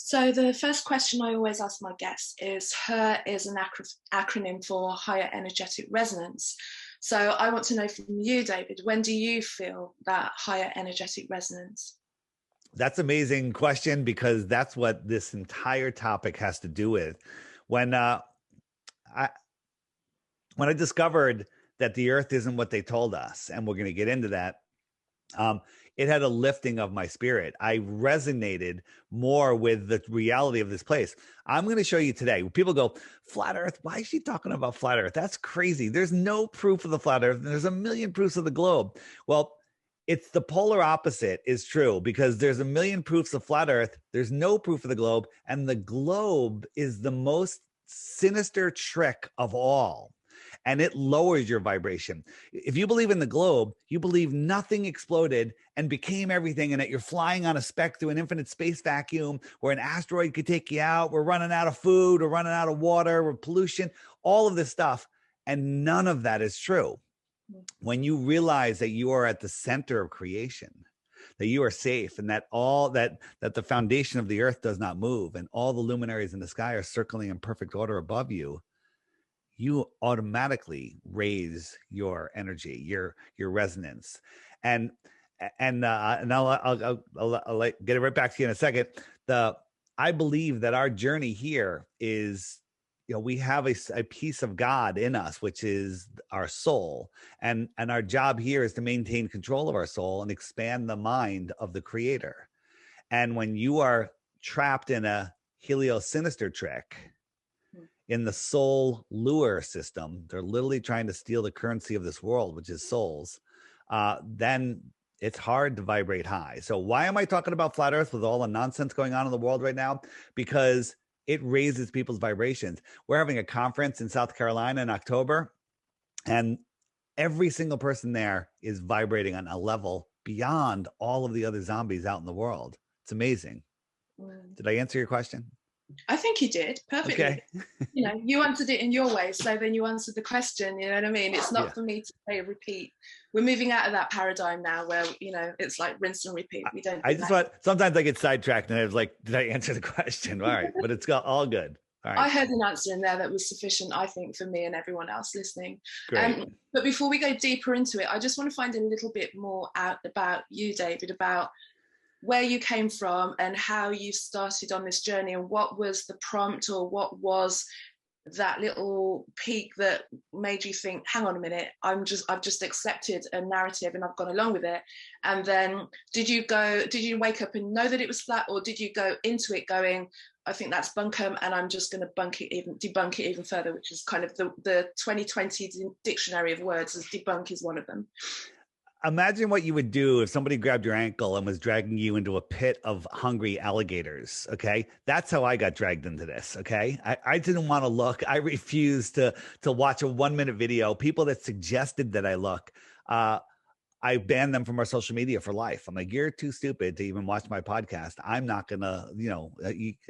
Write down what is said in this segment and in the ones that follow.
So the first question I always ask my guests is HER is an acronym for higher energetic resonance. So I want to know from you, David, when do you feel that higher energetic resonance? That's an amazing question because that's what this entire topic has to do with. When I when I discovered that the earth isn't what they told us, and we're going to get into that, um, it had a lifting of my spirit. I resonated more with the reality of this place. I'm going to show you today. People go, flat earth, why is she talking about flat earth? That's crazy. There's no proof of the flat earth. There's a million proofs of the globe. Well, it's the polar opposite is true because there's a million proofs of flat earth. There's no proof of the globe. And the globe is the most sinister trick of all. And it lowers your vibration. If you believe in the globe, you believe nothing exploded and became everything, and that you're flying on a speck through an infinite space vacuum where an asteroid could take you out. We're running out of food, we're running out of water, we're pollution, all of this stuff. And none of that is true. When you realize that you are at the center of creation, that you are safe, and that all that the foundation of the earth does not move, and all the luminaries in the sky are circling in perfect order above you, you automatically raise your energy, your resonance. And I'll get it right back to you in a second. I believe that our journey here is, we have a piece of God in us, which is our soul. And our job here is to maintain control of our soul and expand the mind of the creator. And when you are trapped in a heliosinister trick, in the soul lure system, they're literally trying to steal the currency of this world, which is souls, then it's hard to vibrate high. So why am I talking about flat earth with all the nonsense going on in the world right now? Because it raises people's vibrations. We're having a conference in South Carolina in October, and every single person there is vibrating on a level beyond all of the other zombies out in the world. It's amazing. Did I answer your question? I think you did perfectly. Okay. You answered it in your way, so then you answered the question. You know what I mean? It's not for me to say repeat. We're moving out of that paradigm now, where it's like rinse and repeat. We don't. I just want, sometimes I get sidetracked, and I was like, "Did I answer the question?" All right, but it's got all good. All right. I heard an answer in there that was sufficient, I think, for me and everyone else listening. Great. But before we go deeper into it, I just want to find a little bit more out about you, David, about where you came from and how you started on this journey, and what was the prompt, or what was that little peak that made you think, hang on a minute, I've just accepted a narrative and I've gone along with it. And then did you wake up and know that it was flat, or did you go into it going, I think that's bunkum, and I'm just going to debunk it even further, which is kind of the 2020 dictionary of words, as debunk is one of them. Imagine what you would do if somebody grabbed your ankle and was dragging you into a pit of hungry alligators. Okay. That's how I got dragged into this. Okay. I didn't want to look. I refused to watch a 1-minute video. People that suggested that I look, I banned them from our social media for life. I'm like, you're too stupid to even watch my podcast. I'm not going to,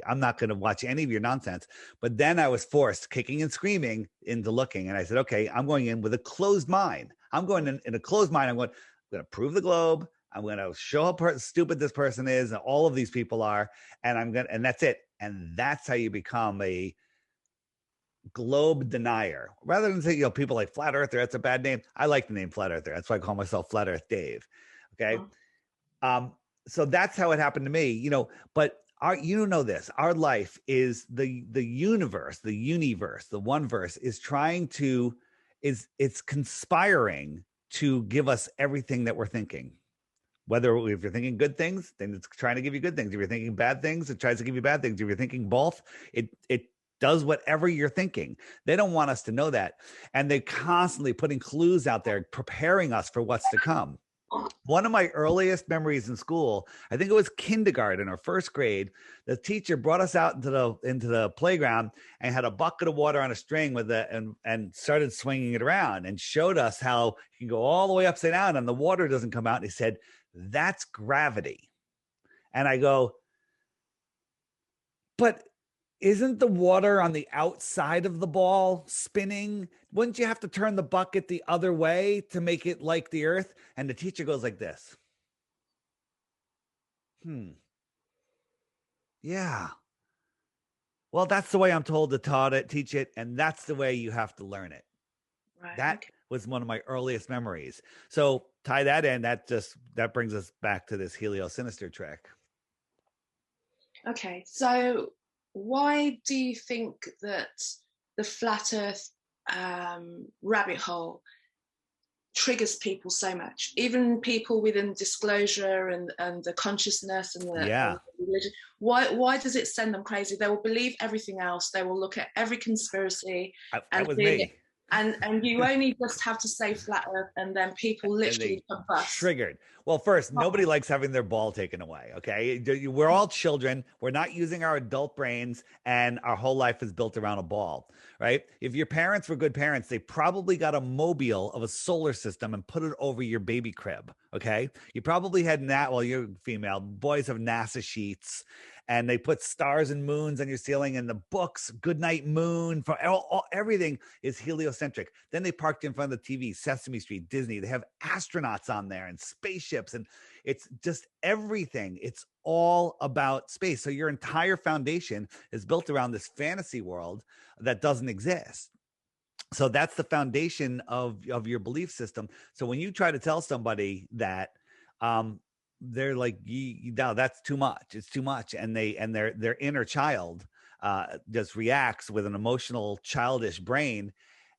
I'm not going to watch any of your nonsense. But then I was forced, kicking and screaming, into looking. And I said, okay, I'm going in with a closed mind. I'm going in a closed mind. I'm going to prove the globe. I'm going to show how stupid this person is, and all of these people are. And that's it. And that's how you become a globe denier, rather than say, people like flat earther. That's a bad name. I like the name flat earther. That's why I call myself Flat Earth Dave. Okay. So that's how it happened to me, but this, our life is the universe, the one verse is trying to, it's conspiring to give us everything that we're thinking. Whether if you're thinking good things, then it's trying to give you good things. If you're thinking bad things, it tries to give you bad things. If you're thinking both, it does whatever you're thinking. They don't want us to know that. And they're constantly putting clues out there, preparing us for what's to come. One of my earliest memories in school, I think it was kindergarten or first grade, the teacher brought us out into the playground and had a bucket of water on a string and started swinging it around and showed us how you can go all the way upside down and the water doesn't come out. And he said, that's gravity. And I go, but isn't the water on the outside of the ball spinning? Wouldn't you have to turn the bucket the other way to make it like the earth? And the teacher goes like this. Yeah, Well, that's the way I'm told to teach it, and that's the way you have to learn it. Right. That Okay. was one of my earliest memories. So tie that in. That brings us back to this heliosinister trick. Okay. So why do you think that the flat Earth rabbit hole triggers people so much, even people within disclosure and the consciousness and Yeah, the religion? Why does it send them crazy? They will believe everything else. They will look at every conspiracy that and was feel it. me. And you only just have to say flat earth and then people And they literally combust. triggered. Well, first, nobody Oh, likes having their ball taken away. Okay. We're all children. We're not using our adult brains, and our whole life is built around a ball, right? If your parents were good parents, they probably got a mobile of a solar system and put it over your baby crib. Okay. You probably had well, you're female, boys have NASA sheets, and they put stars and moons on your ceiling, and the books, Goodnight Moon, for everything is heliocentric. Then they parked in front of the TV, Sesame Street, Disney. They have astronauts on there and spaceships, and it's just everything. It's all about space. So your entire foundation is built around this fantasy world that doesn't exist. So that's the foundation of your belief system. So when you try to tell somebody that, they're like, no, that's too much. It's too much. And their inner child just reacts with an emotional, childish brain.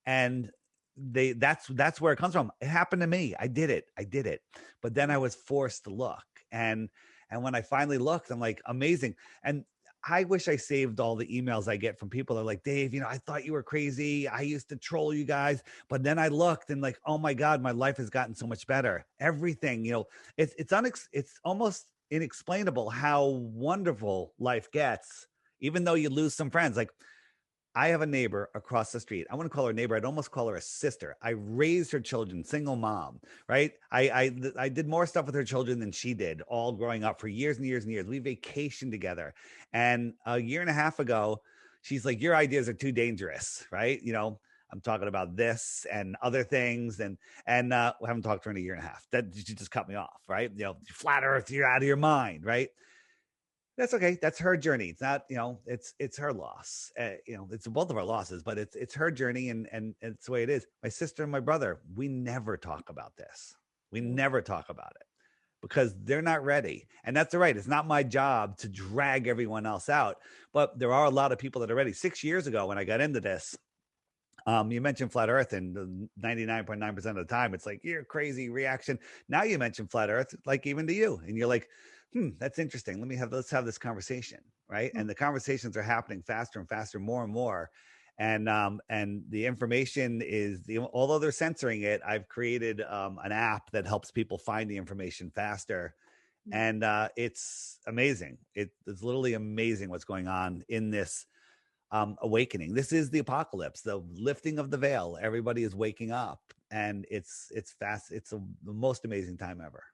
And that's where it comes from. It happened to me. I did it. But then I was forced to look. And when I finally looked, I'm like, amazing. And I wish I saved all the emails I get from people that are like, Dave, I thought you were crazy. I used to troll you guys. But then I looked and like, oh my God, my life has gotten so much better. Everything, it's almost inexplainable how wonderful life gets, even though you lose some friends. Like, I have a neighbor across the street. I wouldn't call her a neighbor. I'd almost call her a sister. I raised her children, single mom, right? I did more stuff with her children than she did, all growing up for years and years and years. We vacationed together. And a year and a half ago, she's like, your ideas are too dangerous, right? I'm talking about this and other things, and we haven't talked for in a year and a half. That she just cut me off, right? Flat Earth, you're out of your mind, right? That's okay. That's her journey. It's not, it's her loss. It's both of our losses, but it's her journey, and it's the way it is. My sister and my brother, we never talk about this. We never talk about it because they're not ready. And that's all right. It's not my job to drag everyone else out, but there are a lot of people that are ready. 6 years ago when I got into this, you mentioned flat earth, and 99.9% of the time it's like, you're crazy reaction. Now you mention flat earth, like even to you, and you're like, that's interesting. Let's have this conversation. Right. And the conversations are happening faster and faster, more and more. And the information although they're censoring it, I've created an app that helps people find the information faster. And it's amazing. It's literally amazing what's going on in this awakening. This is the apocalypse, the lifting of the veil. Everybody is waking up, and it's fast. It's the most amazing time ever.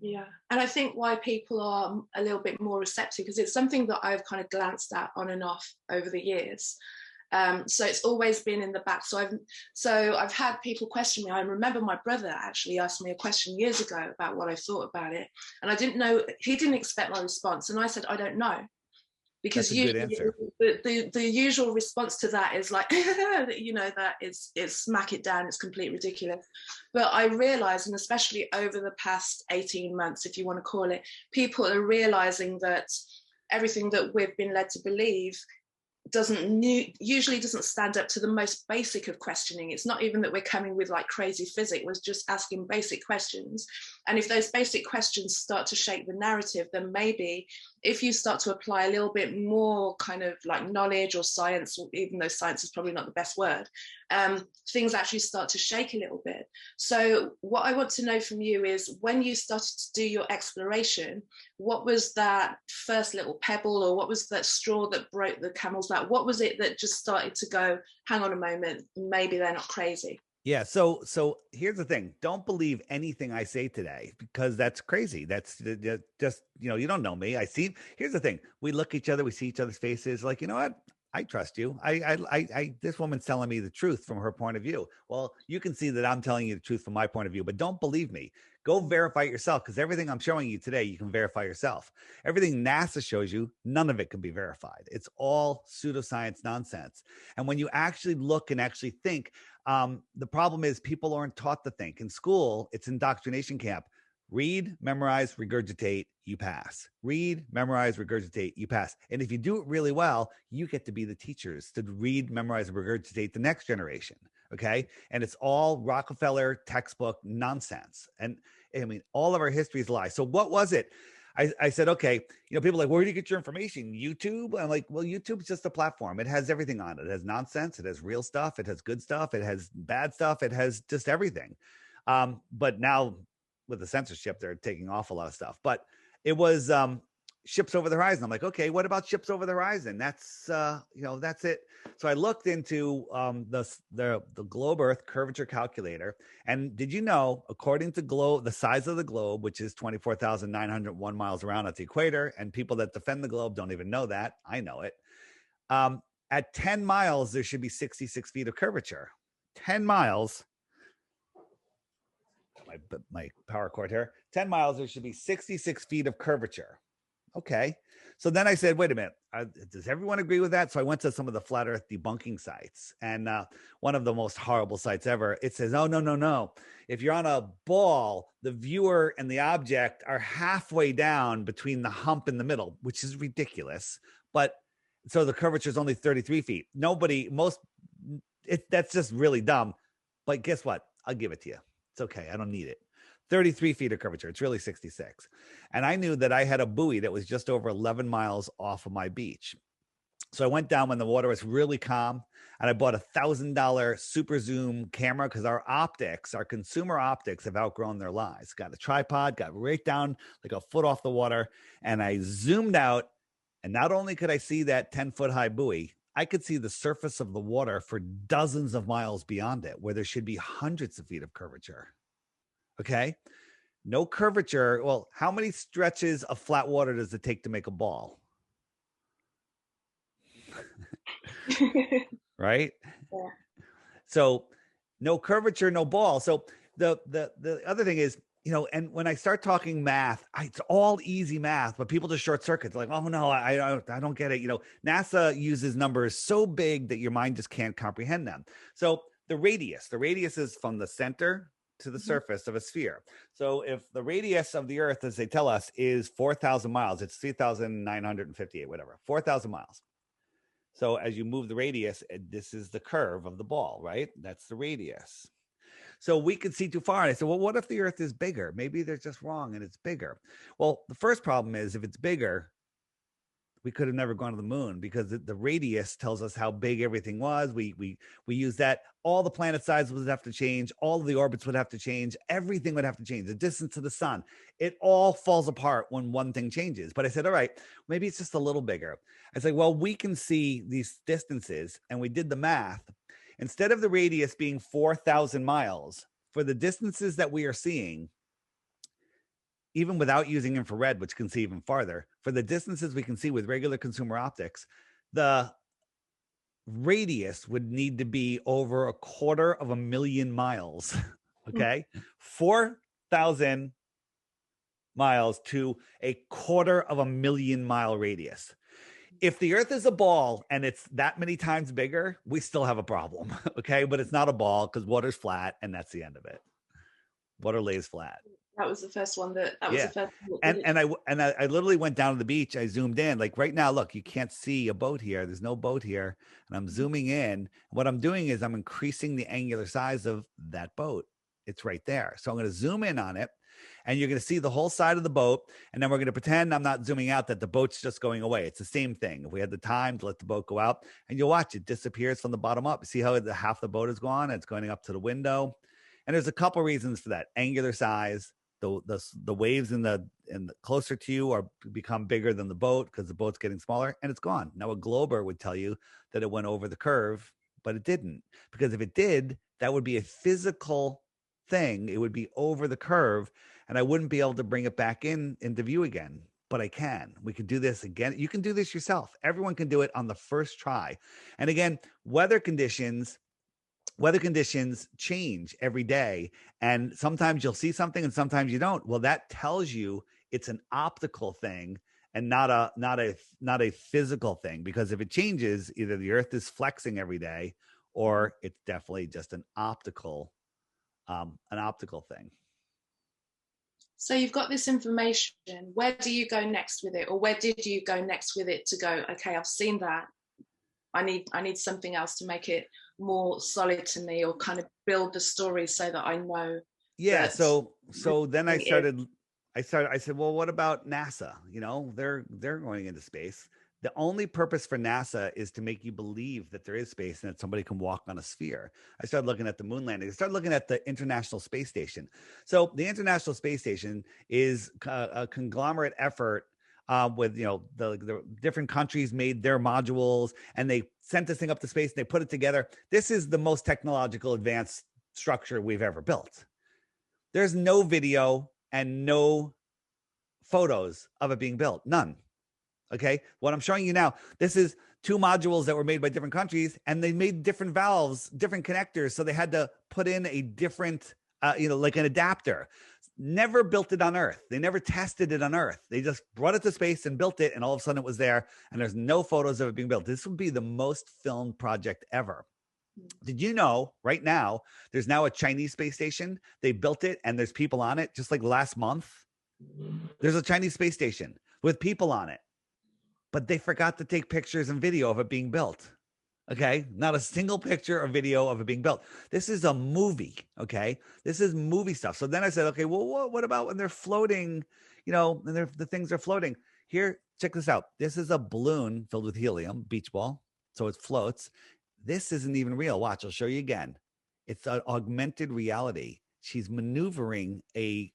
Yeah. And I think why people are a little bit more receptive, because it's something that I've kind of glanced at on and off over the years. So it's always been in the back. So I've had people question me. I remember my brother actually asked me a question years ago about what I thought about it. And I didn't know, he didn't expect my response. And I said, I don't know. Because That's a good answer. the usual response to that is like, that it's smack it down, it's completely ridiculous. But I realize, and especially over the past 18 months, if you want to call it, people are realizing that everything that we've been led to believe usually doesn't stand up to the most basic of questioning. It's not even that we're coming with like crazy physics, we're just asking basic questions. And if those basic questions start to shape the narrative, then maybe if you start to apply a little bit more kind of like knowledge or science, even though science is probably not the best word, things actually start to shake a little bit. So what I want to know from you is, when you started to do your exploration, what was that first little pebble, or what was that straw that broke the camel's back? What was it that just started to go, hang on a moment, maybe they're not crazy? Yeah. So here's the thing. Don't believe anything I say today, because that's crazy. That's just, you don't know me. Here's the thing. We look at each other, we see each other's faces, like, you know what? I trust you. This woman's telling me the truth from her point of view. Well, you can see that I'm telling you the truth from my point of view, but don't believe me, Go verify it yourself, because everything I'm showing you today, you can verify yourself. Everything NASA shows you, none of it can be verified. It's all pseudoscience nonsense. And when you actually look and actually think, the problem is people aren't taught to think. In school, it's indoctrination camp. Read, memorize, regurgitate, you pass. Read, memorize, regurgitate, you pass. And if you do it really well, you get to be the teachers to read, memorize, and regurgitate the next generation. Okay. And it's all Rockefeller textbook nonsense. And I mean, all of our history is a lie. So what was it? I said, okay, people are like, where do you get your information? YouTube? I'm like, well, YouTube's just a platform. It has everything on it. It has nonsense. It has real stuff. It has good stuff. It has bad stuff. It has just everything. But now with the censorship, they're taking off a lot of stuff. But it was ships over the horizon. I'm like, okay, what about ships over the horizon? That's that's it. So I looked into the globe Earth curvature calculator, and did you know, according to the size of the globe, which is 24,901 miles around at the equator, and people that defend the globe don't even know that. I know it. At 10 miles, there should be 66 feet of curvature. 10 miles. My power cord here. 10 miles, there should be 66 feet of curvature. Okay. So then I said, wait a minute, does everyone agree with that? So I went to some of the flat earth debunking sites, and one of the most horrible sites ever, it says, oh, no. If you're on a ball, the viewer and the object are halfway down between the hump in the middle, which is ridiculous. But so the curvature is only 33 feet. That's just really dumb. But guess what? I'll give it to you. It's okay. I don't need it. 33 feet of curvature. It's really 66. And I knew that I had a buoy that was just over 11 miles off of my beach. So I went down when the water was really calm, and I bought $1,000 super zoom camera, because our consumer optics have outgrown their lives. Got a tripod, got right down like a foot off the water, and I zoomed out. And not only could I see that 10-foot high buoy, I could see the surface of the water for dozens of miles beyond it, where there should be hundreds of feet of curvature. Okay. No curvature. Well, how many stretches of flat water does it take to make a ball? Right? Yeah. So no curvature, no ball. So the other thing is, and when I start talking math, it's all easy math, but people just short circuit. They're like, oh no, I don't get it. NASA uses numbers so big that your mind just can't comprehend them. So the radius is from the center to the surface of a sphere. So if the radius of the Earth, as they tell us, is 4,000 miles, it's 3,958, whatever, 4,000 miles. So as you move the radius, this is the curve of the ball, right? That's the radius. So we could see too far. And I said, well, what if the Earth is bigger? Maybe they're just wrong and it's bigger. Well, the first problem is, if it's bigger, we could have never gone to the moon, because the radius tells us how big everything was. We use that. All the planet sizes would have to change. All of the orbits would have to change. Everything would have to change. The distance to the sun. It all falls apart when one thing changes. But I said, all right, maybe it's just a little bigger. I said, well, we can see these distances, and we did the math. Instead of the radius being 4,000 miles, for the distances that we are seeing, even without using infrared, which can see even farther, for the distances we can see with regular consumer optics, the radius would need to be over 250,000 miles. Okay. 4,000 miles to 250,000 mile radius. If the Earth is a ball and it's that many times bigger, we still have a problem. Okay. But it's not a ball, because water's flat, and that's the end of it. Water lays flat. That was the first one that was Yeah. the first one And I literally went down to the beach. I zoomed in. Like right now, look, you can't see a boat here. There's no boat here. And I'm zooming in. What I'm doing is I'm increasing the angular size of that boat. It's right there. So I'm going to zoom in on it, and you're going to see the whole side of the boat. And then we're going to pretend I'm not zooming out, that the boat's just going away. It's the same thing. If we had the time to let the boat go out, and you'll watch it disappears from the bottom up. See how half the boat is gone? It's going up to the window. And there's a couple reasons for that. Angular size. The waves in the closer to you become bigger than the boat, because the boat's getting smaller, and it's gone. Now a glober would tell you that it went over the curve, but it didn't, because if it did, that would be a physical thing. It would be over the curve, and I wouldn't be able to bring it back into view again. But I can. We can do this again. You can do this yourself. Everyone can do it on the first try. And again, weather conditions weather conditions change every day, and sometimes you'll see something and sometimes you don't. Well, that tells you it's an optical thing and not a physical thing, because if it changes, either the earth is flexing every day or it's definitely just an optical thing. So you've got this information. Where do you go next with it, or where did you go next with it to go, okay, I've seen that. I need something else to make it more solid to me, or kind of build the story so that I know Yeah, that so then thing is. I said, well, what about NASA? They're going into space. The only purpose for NASA is to make you believe that there is space and that somebody can walk on a sphere. I started looking at the moon landing. I started looking at the International Space Station. So the International Space Station is a conglomerate effort, with the different countries made their modules and they sent this thing up to space and they put it together. This is the most technological advanced structure we've ever built. There's no video and no photos of it being built. None. Okay. What I'm showing you now, this is two modules that were made by different countries, and they made different valves, different connectors. So they had to put in a different, like an adapter. Never built it on Earth. They never tested it on Earth. They just brought it to space and built it. And all of a sudden it was there, and there's no photos of it being built. This would be the most filmed project ever. Did you know right now there's now a Chinese space station? They built it and there's people on it. Just like last month, there's a Chinese space station with people on it, but they forgot to take pictures and video of it being built. Okay. Not a single picture or video of it being built. This is a movie. Okay. This is movie stuff. So then I said, okay, well, what about when they're floating, and the things are floating here? Check this out. This is a balloon filled with helium, beach ball. So it floats. This isn't even real. Watch, I'll show you again. It's an augmented reality. She's maneuvering a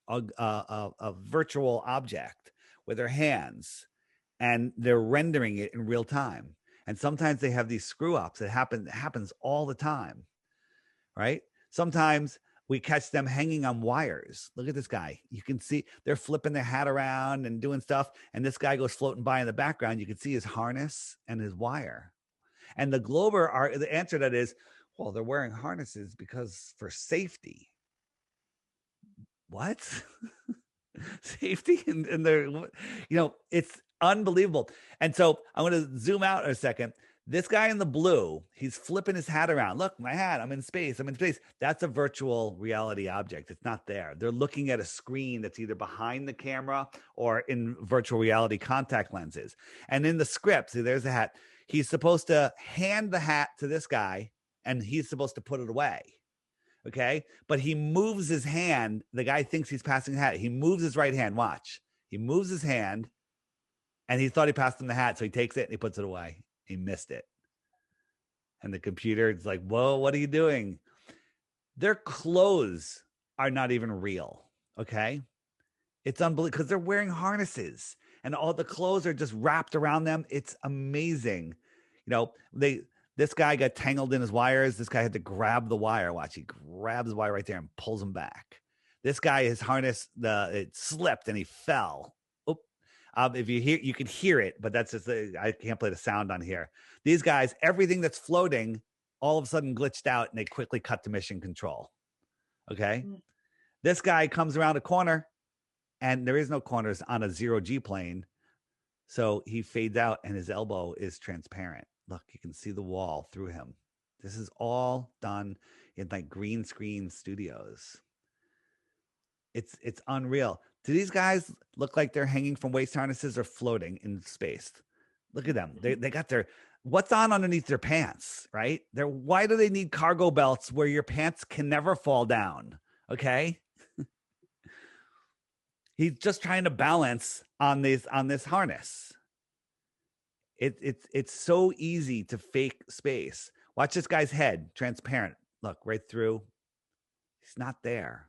virtual object with her hands, and they're rendering it in real time. And sometimes they have these screw ups. It happens all the time, right? Sometimes we catch them hanging on wires. Look at this guy. You can see they're flipping their hat around and doing stuff. And this guy goes floating by in the background. You can see his harness and his wire. And the the answer to that is, well, they're wearing harnesses because for safety. What? Safety? And they're, it's unbelievable. And so I'm going to zoom out a second. This guy in the blue, he's flipping his hat around. Look, my hat, I'm in space. That's a virtual reality object. It's not there. They're looking at a screen that's either behind the camera or in virtual reality contact lenses. And in the script, see, there's a hat. He's supposed to hand the hat to this guy, and he's supposed to put it away. Okay. But he moves his hand. The guy thinks he's passing the hat. He moves his right hand. Watch. He moves his hand, and he thought he passed him the hat. So he takes it and he puts it away. He missed it. And the computer is like, whoa, what are you doing? Their clothes are not even real. Okay. It's unbelievable because they're wearing harnesses and all the clothes are just wrapped around them. It's amazing. This guy got tangled in his wires. This guy had to grab the wire. Watch, he grabs the wire right there and pulls him back. This guy, his harness, it slipped and he fell. If you could hear it, but that's just, I can't play the sound on here. These guys, everything that's floating, all of a sudden glitched out, and they quickly cut to mission control. Okay. This guy comes around a corner, and there is no corners on a 0G plane. So he fades out and his elbow is transparent. Look, you can see the wall through him. This is all done in like green screen studios. It's unreal. Do these guys look like they're hanging from waist harnesses or floating in space? Look at them. They got what's on underneath their pants, right? Why do they need cargo belts where your pants can never fall down? Okay. He's just trying to balance on this harness. It's so easy to fake space. Watch this guy's head, transparent. Look right through. He's not there.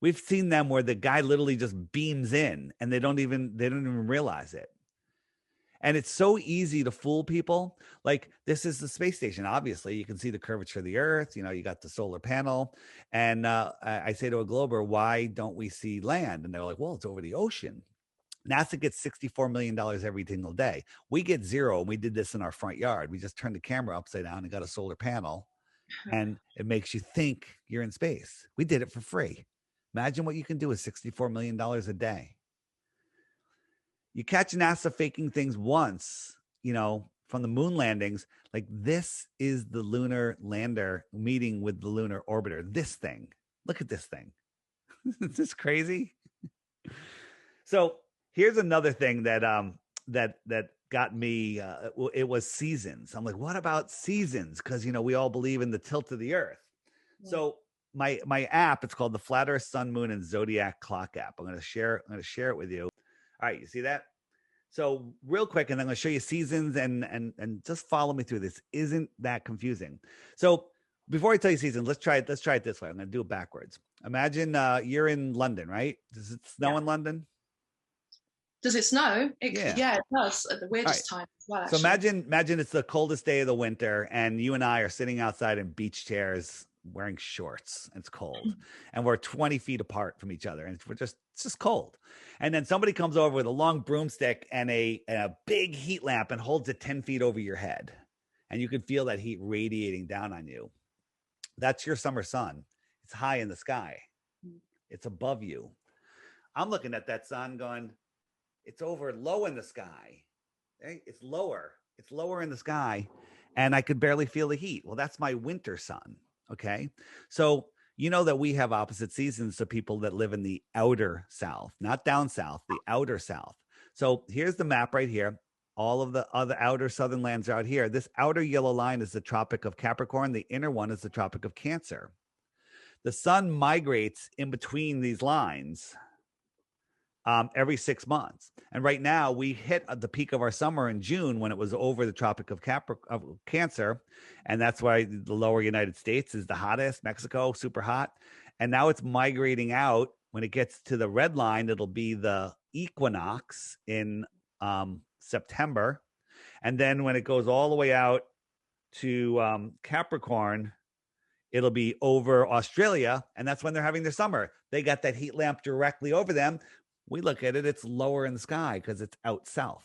We've seen them where the guy literally just beams in and they don't even realize it. And it's so easy to fool people. Like, this is the space station. Obviously, you can see the curvature of the Earth. You got the solar panel. And I say to a Glober, why don't we see land? And they're like, well, it's over the ocean. NASA gets $64 million every single day. We get zero. We did this in our front yard. We just turned the camera upside down and got a solar panel and it makes you think you're in space. We did it for free. Imagine what you can do with $64 million a day. You catch NASA faking things once, from the moon landings. Like, this is the lunar lander meeting with the lunar orbiter. This thing. Look at this thing. Is this crazy? So here's another thing that got me. It was seasons. I'm like, what about seasons? Because we all believe in the tilt of the Earth. Yeah. So my app, it's called the Flat Earth, Sun, Moon, and Zodiac Clock app. I'm going to share it with you. All right, you see that? So real quick, and I'm going to show you seasons and just follow me through this. Isn't that confusing? So before I tell you seasons, let's try it this way. I'm going to do it backwards. Imagine you're in London, right? Does it snow in London? Does it snow? Yeah, it does at the weirdest time as well, actually. So imagine it's the coldest day of the winter, and you and I are sitting outside in beach chairs wearing shorts. It's cold, and we're 20 feet apart from each other, and it's just cold. And then somebody comes over with a long broomstick and a big heat lamp and holds it 10 feet over your head, and you can feel that heat radiating down on you. That's your summer sun. It's high in the sky. It's above you. I'm looking at that sun going, it's over low in the sky. Right? It's lower in the sky, and I could barely feel the heat. Well, that's my winter sun. Okay. So that we have opposite seasons to people that live in the outer south, not down south, the outer south. So here's the map right here. All of the other outer southern lands are out here. This outer yellow line is the Tropic of Capricorn. The inner one is the Tropic of Cancer. The sun migrates in between these lines every 6 months. And right now we hit the peak of our summer in June when it was over the Tropic of Cancer. And that's why the lower United States is the hottest. Mexico, super hot. And now it's migrating out. When it gets to the red line, it'll be the equinox in September. And then when it goes all the way out to Capricorn, it'll be over Australia. And that's when they're having their summer. They got that heat lamp directly over them. We look at it, it's lower in the sky because it's out south,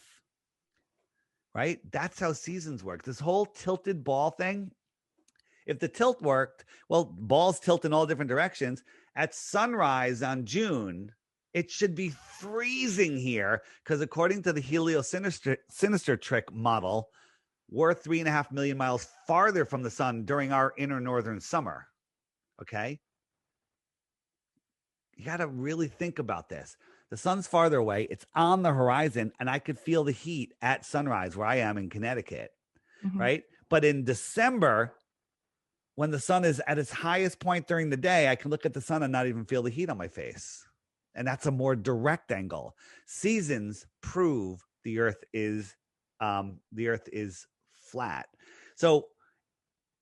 right? That's how seasons work. This whole tilted ball thing, if the tilt worked, well, balls tilt in all different directions. At sunrise on June, it should be freezing here because according to the heliosinister model, we're 3.5 million miles farther from the sun during our inner northern summer, okay? You got to really think about this. The sun's farther away. It's on the horizon, and I could feel the heat at sunrise where I am in Connecticut, right? But in December, when the sun is at its highest point during the day, I can look at the sun and not even feel the heat on my face. And that's a more direct angle. Seasons prove the earth is flat. So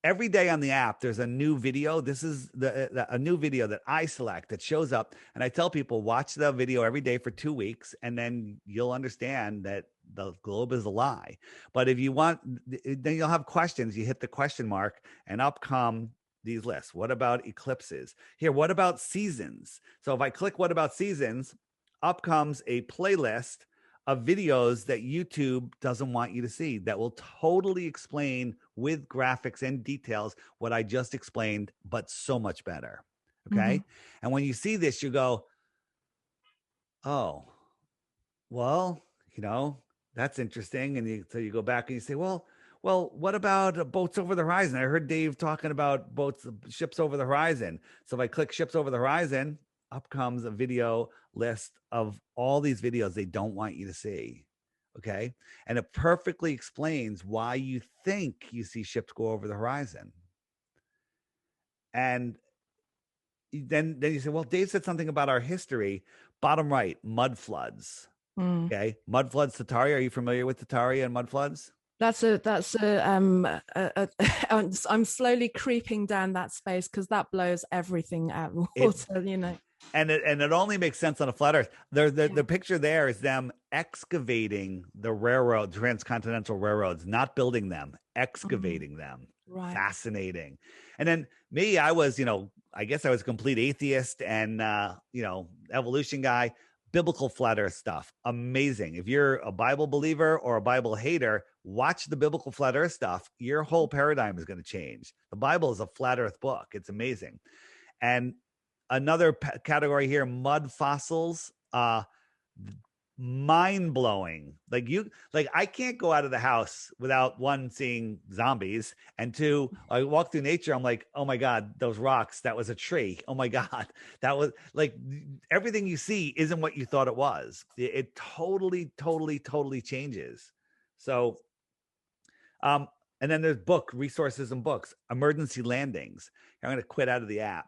every day on the app, there's a new video. This is a new video that I select that shows up. And I tell people, watch the video every day for 2 weeks, and then you'll understand that the globe is a lie. But if you want, then you'll have questions. You hit the question mark, and up come these lists. What about eclipses? Here, what about seasons? So if I click what about seasons, up comes a playlist of videos that YouTube doesn't want you to see that will totally explain with graphics and details what I just explained, but so much better. Okay. And when you see this, you go, oh, well, that's interesting. And so you go back and you say, well, what about boats over the horizon? I heard Dave talking about ships over the horizon. So if I click ships over the horizon, up comes a video list of all these videos they don't want you to see. Okay. And it perfectly explains why you think you see ships go over the horizon. And then you say, well, Dave said something about our history. Bottom right, mud floods. Okay. Mud floods, Tatari. Are you familiar with Tatari and mud floods? I'm slowly creeping down that space because that blows everything out of water, And it only makes sense on a flat Earth. The picture there is them excavating the railroad, transcontinental railroads, not building them, excavating them. Right. Fascinating. And then me, I was, I guess I was a complete atheist and, evolution guy. biblical flat earth stuff. Amazing. If you're a Bible believer or a Bible hater, watch the biblical flat earth stuff. Your whole paradigm is going to change. The Bible is a flat earth book. It's amazing. And another category here, mud fossils, mind blowing. Like I can't go out of the house without one, seeing zombies, and two, I walk through nature. I'm like, oh my God, those rocks, that was a tree. Oh my God, that was like, everything you see isn't what you thought it was. It totally, totally, totally changes. So, and then there's resources and books, emergency landings. I'm going to quit out of the app.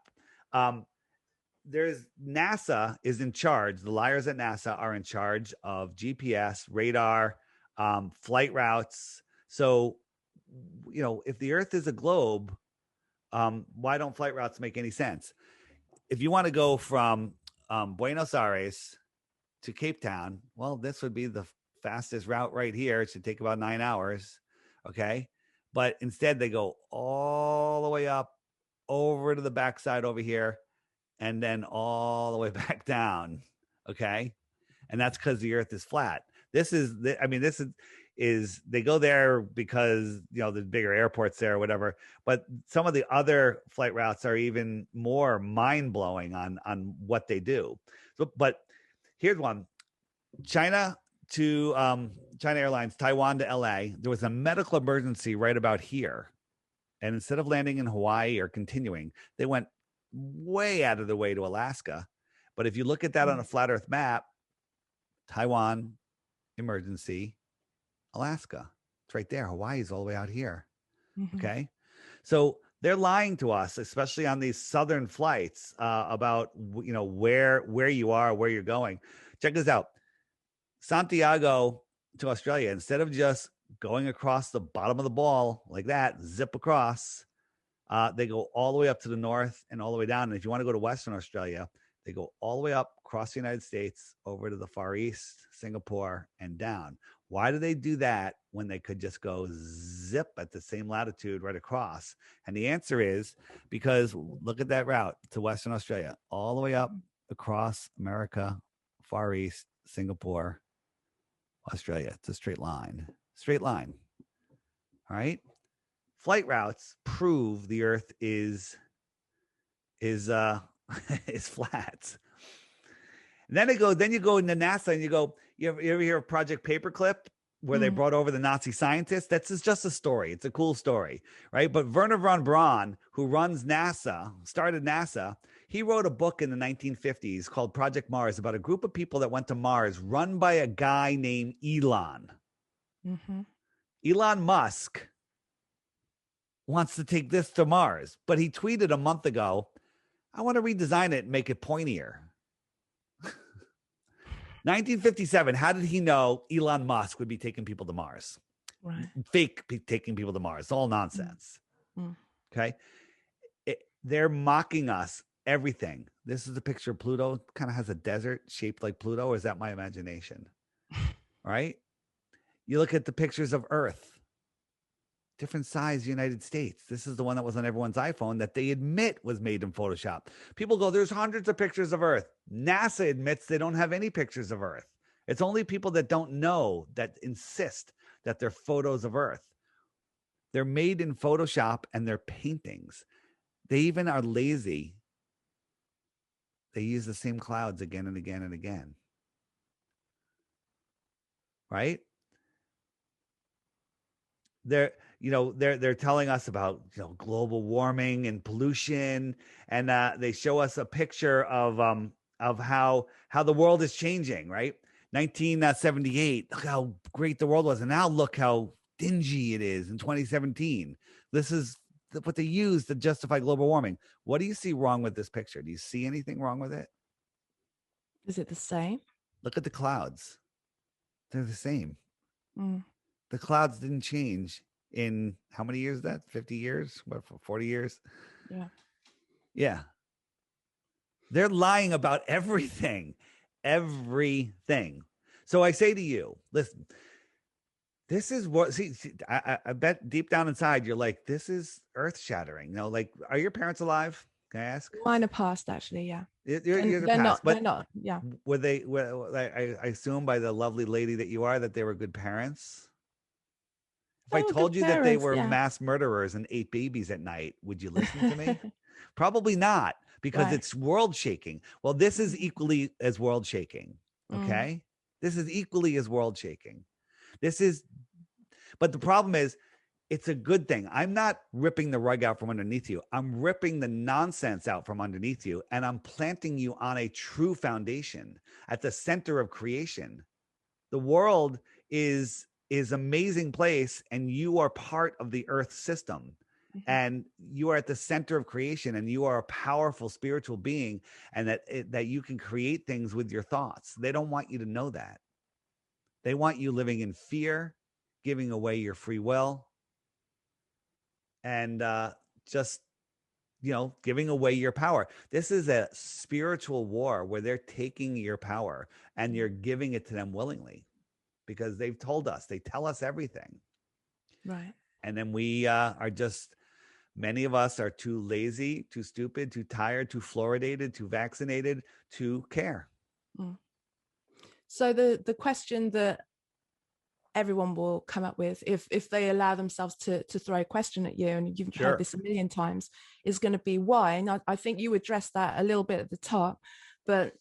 There's NASA is in charge. The liars at NASA are in charge of GPS, radar, flight routes. So, if the Earth is a globe, why don't flight routes make any sense? If you want to go from Buenos Aires to Cape Town, well, this would be the fastest route right here. It should take about 9 hours. Okay. But instead, they go all the way up over to the backside over here, and then all the way back down. Okay. And that's because the Earth is flat. This is they go there because, there's bigger airports there or whatever. But some of the other flight routes are even more mind blowing on what they do. So, but here's one: China to China Airlines, Taiwan to LA. There was a medical emergency right about here. And instead of landing in Hawaii or continuing, they went way out of the way to Alaska. But if you look at that on a flat earth map, Taiwan, emergency, Alaska, it's right there. Hawaii is all the way out here. Mm-hmm. Okay. So they're lying to us, especially on these southern flights, about, where you are, where you're going. Check this out. Santiago to Australia, instead of just going across the bottom of the ball like that, zip across, they go all the way up to the north and all the way down. And if you want to go to Western Australia, they go all the way up across the United States, over to the Far East, Singapore, and down. Why do they do that when they could just go zip at the same latitude right across? And the answer is because look at that route to Western Australia, all the way up across America, Far East, Singapore, Australia. It's a straight line. All right. Flight routes prove the Earth is flat. And then you go into NASA and you ever hear of Project Paperclip, where they brought over the Nazi scientists? That's just a story. It's a cool story, right? But Werner von Braun, who runs NASA, started NASA, he wrote a book in the 1950s called Project Mars about a group of people that went to Mars, run by a guy named Elon. Mm-hmm. Elon Musk wants to take this to Mars, but he tweeted a month ago, I want to redesign it and make it pointier. 1957, how did he know Elon Musk would be taking people to Mars? Right. Fake taking people to Mars. All nonsense. Okay. They're mocking us, everything. This is a picture of Pluto. It kind of has a desert shaped like Pluto, or is that my imagination? Right? You look at the pictures of Earth. Different size United States. This is the one that was on everyone's iPhone that they admit was made in Photoshop. People go, there's hundreds of pictures of Earth. NASA admits they don't have any pictures of Earth. It's only people that don't know that insist that they're photos of Earth. They're made in Photoshop and they're paintings. They even are lazy. They use the same clouds again and again and again. Right? They're telling us about global warming and pollution, and they show us a picture of how the world is changing. Right, 1978. Look how great the world was, and now look how dingy it is in 2017. This is what they use to justify global warming. What do you see wrong with this picture? Do you see anything wrong with it? Is it the same? Look at the clouds. They're the same. The clouds didn't change in how many years? That 50 years? What, for 40 years? Yeah. They're lying about everything. So I say to you, listen, this is what, I bet deep down inside, you're like, this is earth shattering. Like, are your parents alive? Can I ask? Mine are past, actually. Yeah. You're the They're past, not. but They're not. Yeah. were they? I assume by the lovely lady that you are that they were good parents. If They I were good told you that they parents. were Yeah. mass murderers and ate babies at night, would you listen to me? Probably not, because Right. it's world shaking. Well, this is equally as world shaking. Okay. This is equally as world shaking. This is, but the problem is, it's a good thing. I'm not ripping the rug out from underneath you. I'm ripping the nonsense out from underneath you, and I'm planting you on a true foundation at the center of creation. The world is amazing place, and you are part of the earth system. And you are at the center of creation, and you are a powerful spiritual being, and that you can create things with your thoughts. They don't want you to know that. They want you living in fear, giving away your free will, and just giving away your power. This is a spiritual war where they're taking your power and you're giving it to them willingly, because they tell us everything. Right. And then we are just, many of us are too lazy, too stupid, too tired, too fluoridated, too vaccinated to care. So the question that everyone will come up with, if they allow themselves to throw a question at you, and you've heard this a million times, is going to be why. And I think you addressed that a little bit at the top, but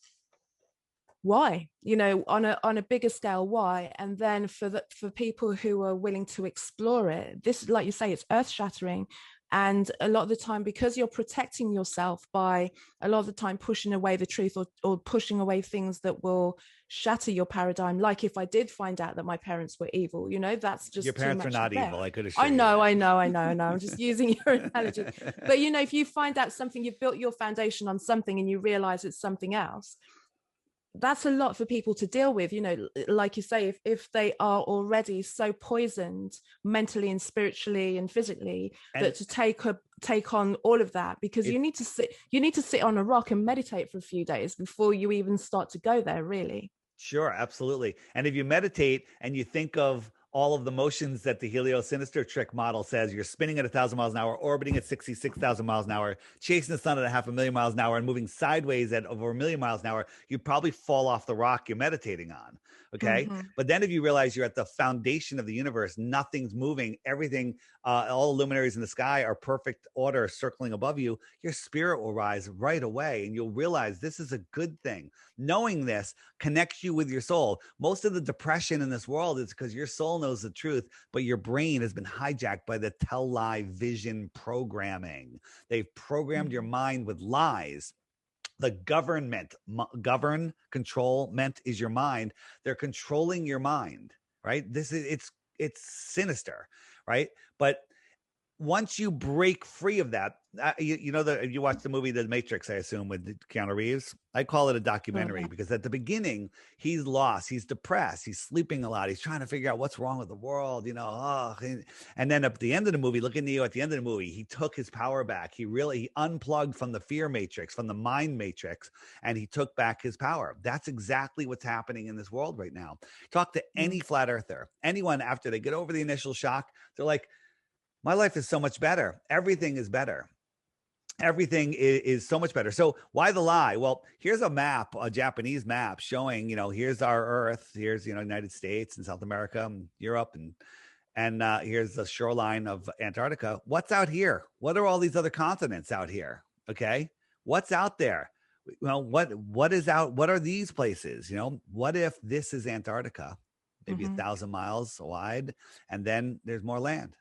why? On a bigger scale, why? And then for people who are willing to explore it, this, like you say, it's earth-shattering. And a lot of the time, because you're protecting yourself by a lot of the time pushing away the truth, or pushing away things that will shatter your paradigm. Like if I did find out that my parents were evil, that's just your parents too much are not to bear. evil. I could assure I know. I'm just using your analogy. But if you find out something, you've built your foundation on something, and you realize it's something else, that's a lot for people to deal with. Like you say, if they are already so poisoned mentally and spiritually and physically, that to take on all of that, because you need to sit on a rock and meditate for a few days before you even start to go there, really. Sure, absolutely. And if you meditate and you think of all of the motions that the heliosinister trick model says, you're spinning at 1,000 miles an hour, orbiting at 66,000 miles an hour, chasing the sun at 500,000 miles an hour, and moving sideways at over 1,000,000 miles an hour, you'd probably fall off the rock you're meditating on. Okay. But then if you realize you're at the foundation of the universe, nothing's moving, everything, all the luminaries in the sky are perfect order circling above you, your spirit will rise right away, and you'll realize this is a good thing. Knowing this connects you with your soul. Most of the depression in this world is because your soul knows the truth, but your brain has been hijacked by the tell lie vision programming. They've programmed your mind with lies. The control meant is your mind. They're controlling your mind, right? It's sinister, right? But once you break free of that, you watch the movie The Matrix, I assume, with Keanu Reeves. I call it a documentary because at the beginning, he's lost, he's depressed, he's sleeping a lot, he's trying to figure out what's wrong with the world, and then at the end of the movie, look at Neo at the end of the movie, he took his power back. He unplugged from the fear matrix, from the mind matrix, and he took back his power. That's exactly what's happening in this world right now. Talk to any flat earther, anyone after they get over the initial shock, they're like, my life is so much better. Everything is better. Everything is so much better. So why the lie? Well, here's a map, a Japanese map showing, here's our Earth. Here's, United States and South America and Europe. And here's the shoreline of Antarctica. What's out here? What are all these other continents out here? Okay. What's out there? Well, what is out? What are these places? What if this is Antarctica, maybe 1,000 miles wide, and then there's more land?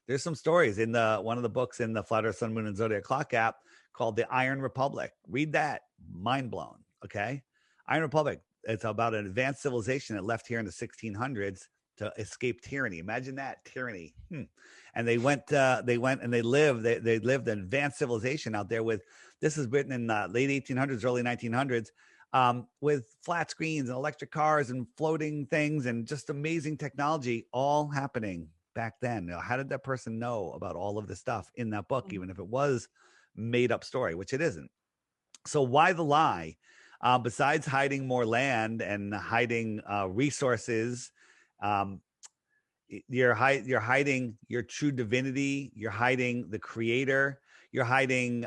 There's some stories in one of the books in the Flat Earth, Sun, Moon, and Zodiac Clock app called The Iron Republic. Read that. Mind blown. Okay. Iron Republic. It's about an advanced civilization that left here in the 1600s to escape tyranny. Imagine that, tyranny. And they went and they lived an advanced civilization out there with, this is written in late 1800s, early 1900s, with flat screens and electric cars and floating things and just amazing technology all happening back then. How did that person know about all of this stuff in that book, even if it was made up story, which it isn't? So why the lie? Besides hiding more land and hiding resources, you're hiding your true divinity. You're hiding the creator. You're hiding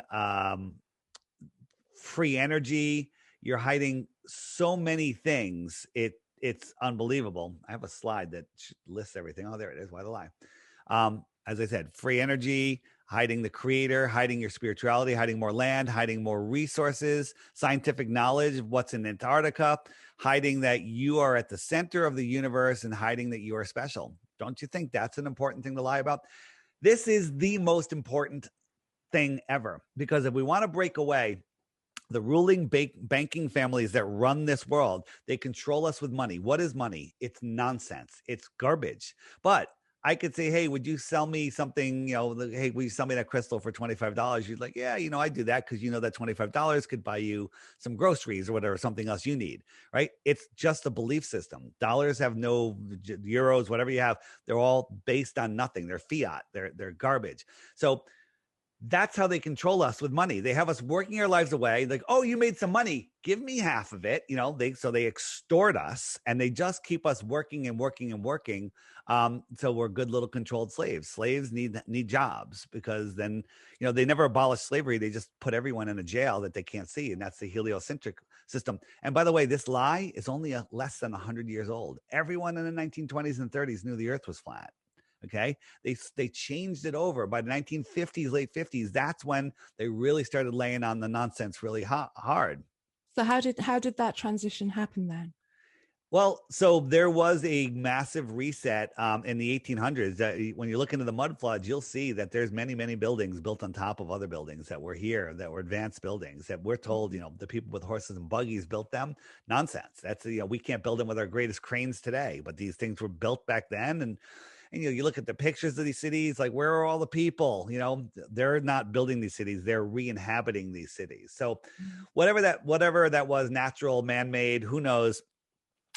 free energy. You're hiding so many things. It's unbelievable. I have a slide that lists everything. Oh, there it is. Why the lie? As I said, free energy, hiding the creator, hiding your spirituality, hiding more land, hiding more resources, scientific knowledge of what's in Antarctica, hiding that you are at the center of the universe, and hiding that you are special. Don't you think that's an important thing to lie about? This is the most important thing ever, because if we want to break away, the ruling banking families that run this world, they control us with money. What is money? It's nonsense. It's garbage. But I could say, hey, would you sell me something? Hey, will you sell me that crystal for $25? You're like, yeah, I do that because that $25 could buy you some groceries or whatever, something else you need, right? It's just a belief system. Dollars have no euros, whatever you have. They're all based on nothing. They're fiat. They're garbage. So that's how they control us with money. They have us working our lives away. Like, oh, you made some money. Give me half of it. They extort us, and they just keep us working and working and working. So we're good little controlled slaves. Slaves need jobs, because then, they never abolished slavery. They just put everyone in a jail that they can't see. And that's the heliocentric system. And by the way, this lie is only less than 100 years old. Everyone in the 1920s and 30s knew the earth was flat. Okay. They changed it over by the 1950s, late 50s. That's when they really started laying on the nonsense really hard. So how did that transition happen then? Well, so there was a massive reset in the 1800s. When you look into the mud floods, you'll see that there's many, many buildings built on top of other buildings that were here, that were advanced buildings that we're told, the people with horses and buggies built them. Nonsense. That's, we can't build them with our greatest cranes today, but these things were built back then. And you look at the pictures of these cities, like, where are all the people? They're not building these cities, they're re-inhabiting these cities. So whatever that was, natural, man-made, who knows,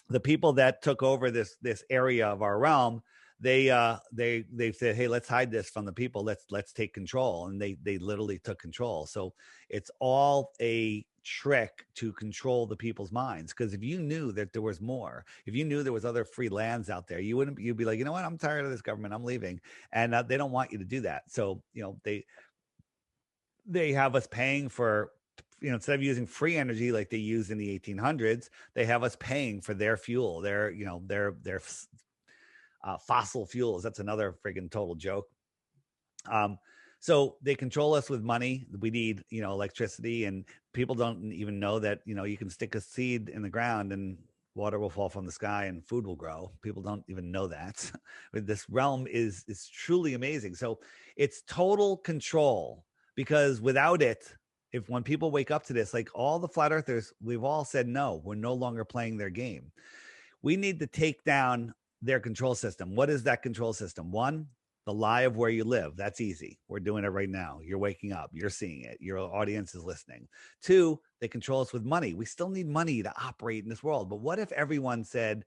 the people that took over this area of our realm, they said, hey, let's hide this from the people. Let's take control. And they literally took control. So it's all a trick to control the people's minds. Because if you knew that there was more, if you knew there was other free lands out there, you'd be like, you know what, I'm tired of this government, I'm leaving. And they don't want you to do that. So they have us paying for, instead of using free energy like they used in the 1800s, they have us paying for their fuel, their fossil fuels. That's another friggin' total joke. So they control us with money. We need, electricity, and people don't even know that, you can stick a seed in the ground and water will fall from the sky and food will grow. People don't even know that. This realm is truly amazing. So it's total control, because without it, when people wake up to this, like all the flat earthers, we've all said, no, we're no longer playing their game. We need to take down their control system. What is that control system? One, the lie of where you live. That's easy. We're doing it right now. You're waking up. You're seeing it. Your audience is listening. Two, they control us with money. We still need money to operate in this world. But what if everyone said,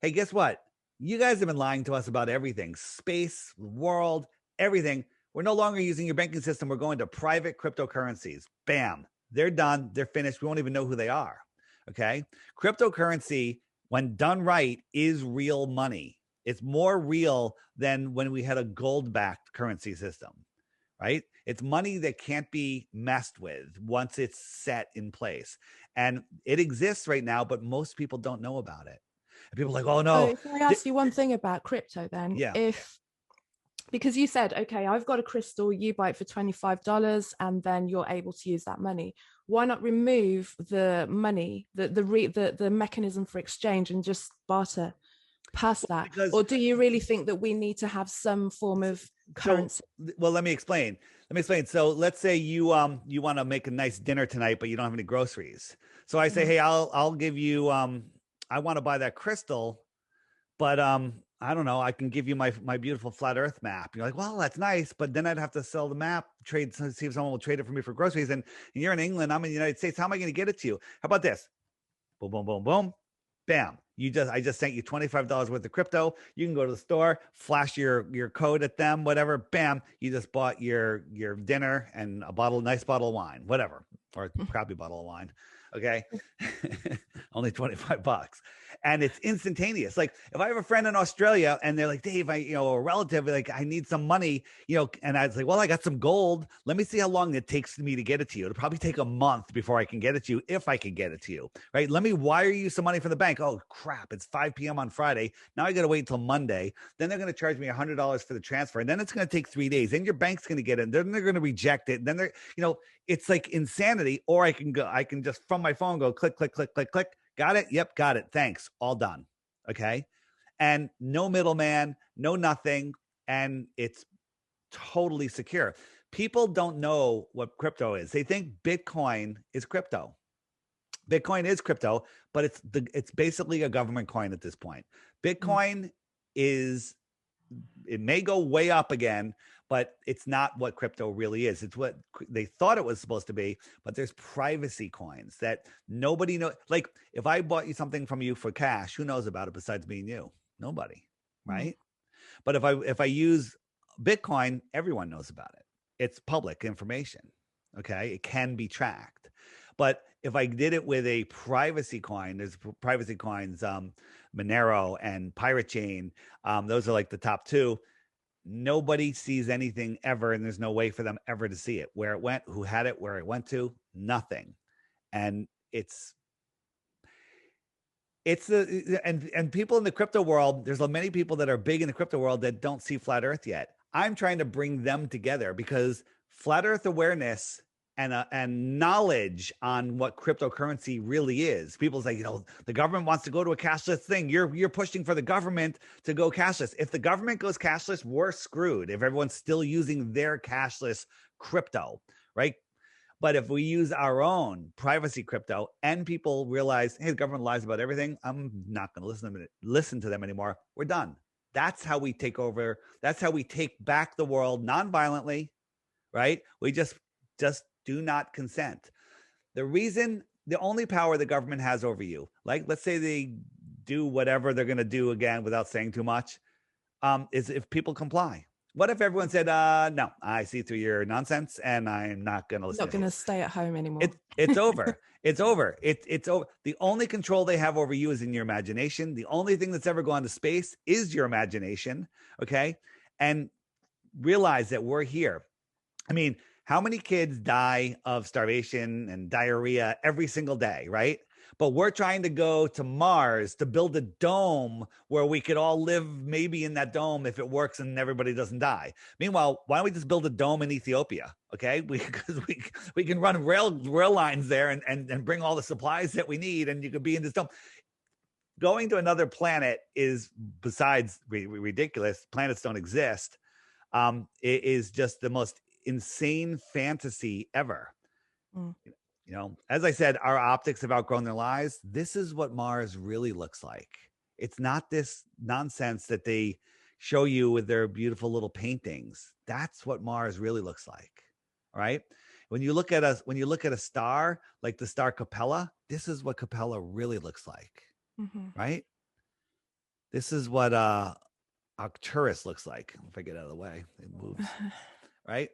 hey, guess what? You guys have been lying to us about everything. Space, world, everything. We're no longer using your banking system. We're going to private cryptocurrencies. Bam. They're done. They're finished. We won't even know who they are. Okay. Cryptocurrency, when done right, is real money. It's more real than when we had a gold-backed currency system, right? It's money that can't be messed with once it's set in place. And it exists right now, but most people don't know about it. And people are like, oh, no. So can I ask you one thing about crypto then? Yeah. Because you said, okay, I've got a crystal, you buy it for $25, and then you're able to use that money. Why not remove the money, the mechanism for exchange, and just barter past that? Or do you really think that we need to have some form of currency? Well, let me explain. So let's say you want to make a nice dinner tonight, but you don't have any groceries. So I say, hey, I'll give you, I want to buy that crystal, but I don't know, I can give you my beautiful flat earth map. You're like, well, that's nice, but then I'd have to sell the map, see if someone will trade it for me for groceries. And you're in England, I'm in the United States. How am I going to get it to you? How about this? Boom, boom, boom, boom. Bam. I just sent you $25 worth of crypto. You can go to the store, flash your code at them, whatever. Bam. You just bought your dinner and nice bottle of wine, whatever, or a crappy bottle of wine. Okay. Only $25. And it's instantaneous. Like if I have a friend in Australia and they're like, Dave, a relative, like I need some money, and I was like, well, I got some gold. Let me see how long it takes me to get it to you. It'll probably take a month before I can get it to you, if I can get it to you, right? Let me wire you some money from the bank. Oh crap. It's 5 p.m. on Friday. Now I got to wait until Monday. Then they're going to charge me $100 for the transfer. And then it's going to take 3 days. Then your bank's going to get it. Then they're going to reject it. Then they're, it's like insanity. Or I can just from my phone go click, click, click, click, click. Got it? Yep, got it. Thanks. All done. Okay. And no middleman, no nothing. And it's totally secure. People don't know what crypto is. They think Bitcoin is crypto. Bitcoin is crypto, but it's basically a government coin at this point. Bitcoin it may go way up again, but it's not what crypto really is. It's what they thought it was supposed to be, but there's privacy coins that nobody knows. Like if I bought you something from you for cash, who knows about it besides me and you? Nobody, right? But if I use Bitcoin, everyone knows about it. It's public information, okay? It can be tracked. But if I did it with a privacy coin, there's privacy coins, Monero and Pirate Chain. Those are like the top two. Nobody sees anything ever, and there's no way for them ever to see it. Where it went, who had it, where it went to, nothing. And it's and people in the crypto world, there's many people that are big in the crypto world that don't see flat earth yet. I'm trying to bring them together because flat earth awareness and knowledge on what cryptocurrency really is. People say, the government wants to go to a cashless thing. You're pushing for the government to go cashless. If the government goes cashless, we're screwed if everyone's still using their cashless crypto, right? But if we use our own privacy crypto and people realize, hey, the government lies about everything, I'm not going to listen to them anymore. We're done. That's how we take over. That's how we take back the world non-violently, right? We just do not consent. The only power the government has over you, like let's say they do whatever they're going to do again without saying too much, is if people comply. What if everyone said, no, I see through your nonsense and I'm not going to listen. Not going to stay at home anymore. It's over. It's over. It's over. The only control they have over you is in your imagination. The only thing that's ever gone to space is your imagination. Okay. And realize that we're here. I mean, how many kids die of starvation and diarrhea every single day, right? But we're trying to go to Mars to build a dome where we could all live maybe in that dome if it works and everybody doesn't die. Meanwhile, why don't we just build a dome in Ethiopia? Okay, because we can run rail lines there and bring all the supplies that we need, and you could be in this dome. Going to another planet is, besides ridiculous, planets don't exist. It is just the most insane fantasy ever. As I said, our optics have outgrown their lives. This is what Mars really looks like. It's not this nonsense that they show you with their beautiful little paintings. That's what Mars really looks like. All right. When you look at a star, like the star Capella, this is what Capella really looks like. Right. This is what Arcturus looks like. If I get out of the way, it moves. Right.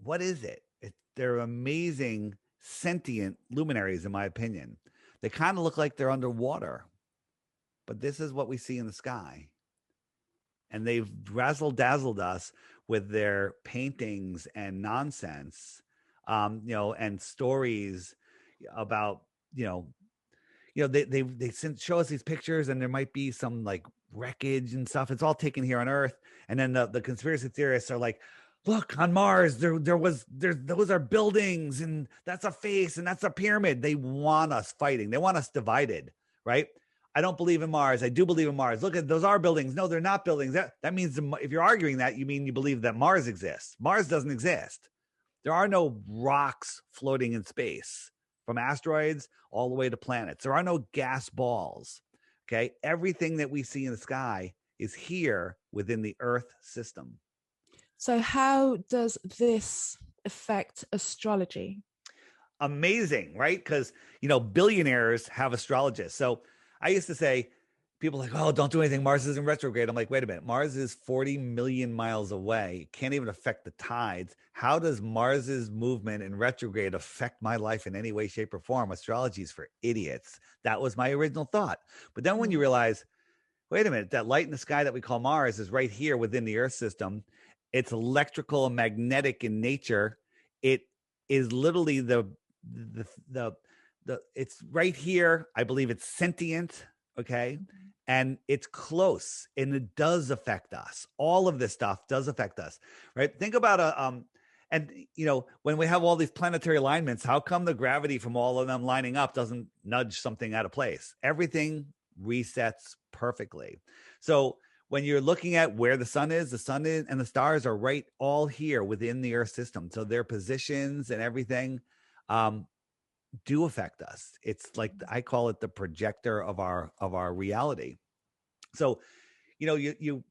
What is it? They're amazing, sentient luminaries, in my opinion. They kind of look like they're underwater, but this is what we see in the sky. And they've razzle-dazzled us with their paintings and nonsense, and stories about, they show us these pictures, and there might be some like wreckage and stuff. It's all taken here on Earth, and then the conspiracy theorists are like, look, on Mars, those are buildings, and that's a face, and that's a pyramid. They want us fighting. They want us divided, right? I don't believe in Mars. I do believe in Mars. Look, those are buildings. No, they're not buildings. That means if you're arguing that, you mean you believe that Mars exists. Mars doesn't exist. There are no rocks floating in space, from asteroids all the way to planets. There are no gas balls, okay? Everything that we see in the sky is here within the Earth system. So how does this affect astrology? Amazing, right? Because, billionaires have astrologists. So I used to say, people are like, oh, don't do anything. Mars is in retrograde. I'm like, wait a minute. Mars is 40 million miles away. Can't even affect the tides. How does Mars's movement in retrograde affect my life in any way, shape, or form? Astrology is for idiots. That was my original thought. But then when you realize, wait a minute, that light in the sky that we call Mars is right here within the Earth system. It's electrical and magnetic in nature. It is literally the it's right here. I believe it's sentient. Okay. And it's close and it does affect us. All of this stuff does affect us, right? Think about and you know, when we have all these planetary alignments, how come the gravity from all of them lining up doesn't nudge something out of place? Everything resets perfectly. So when you're looking at where the sun is and the stars are right all here within the Earth system. So their positions and everything do affect us. It's like, I call it the projector of our reality. So, you know, you